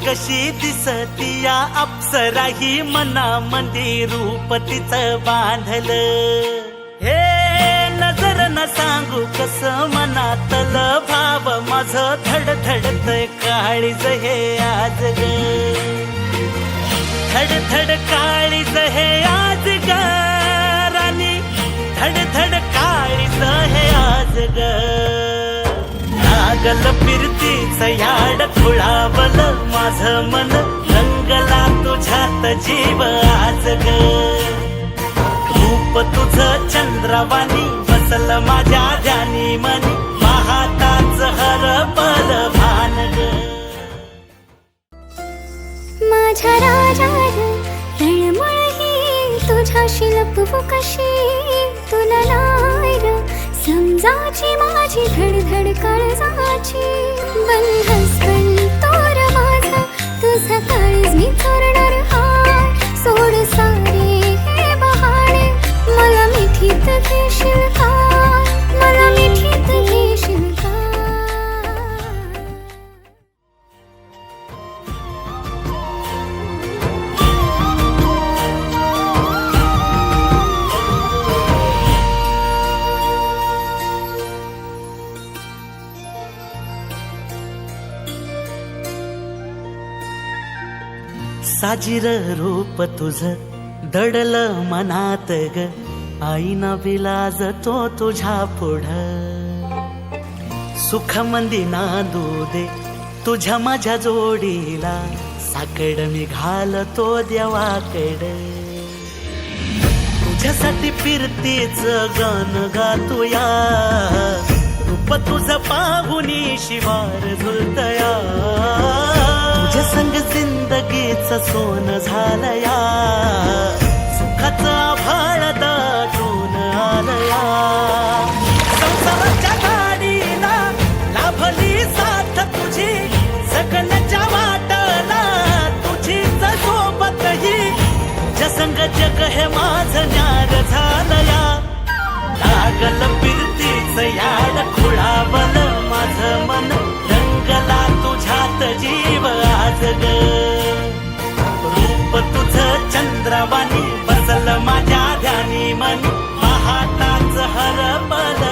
कशी दिसती या अप्सरा ही मनामध्ये रूप तिचं बांधलं. हे नजर न सांगू कस मनातलं भाव माझं धडधडतय काळीज हे आज ग. धडधड काळीज हे आज ग राणी, धडधड काळीज हे आज ग. लागल फिरतीच याड खुळावल माझं मन, रंगला तुझ्यात जीव आज ग. रूप तुझं चंद्रवाणी बसल माझ्या ध्यानी मनी, पाहताच हरपल भान ग. माझ्या राजा रणमळ ही तुझ्याशी लपवू कशी, तुला नाही र समजाची माझी धडधड काळजाची. बंधस तोर माझा तुझा काळीज मी चोरणार हाय. सोड सारे हे बहाणे मला मिठीत घेशील का, मला मिठीत घेशील का. साजीर रूप तुझं दडल मनात ग, आईना विलाज तो तुझ्या पुढं. सुख मंदी नांदू दे तुझ्या माझ्या जोडीला, साकड मी घालतो देवाकड. तुझ्यासाठी फिरतीच गान गातोया, रूप तुझं पाहुनी शिवार झुलतया. तुझ्या संग जिंदगीच सोन झालया, सुखाचा आभाळ दाटून आलया. संसाराच्या गाडीला लाभली साथ तुझी, जगण्याच्या वाटला तुझीच सोबत ही. तुझ्या संग जग हे माझं न्यार झालया. लागल फिरतीच याड खुळावल माझं मन, रंगला तुझ्यात जीव आज ग. रूप तुझं चंद्रवाणी बसल माझ्या ध्यानी मनी, पाहताच हरपल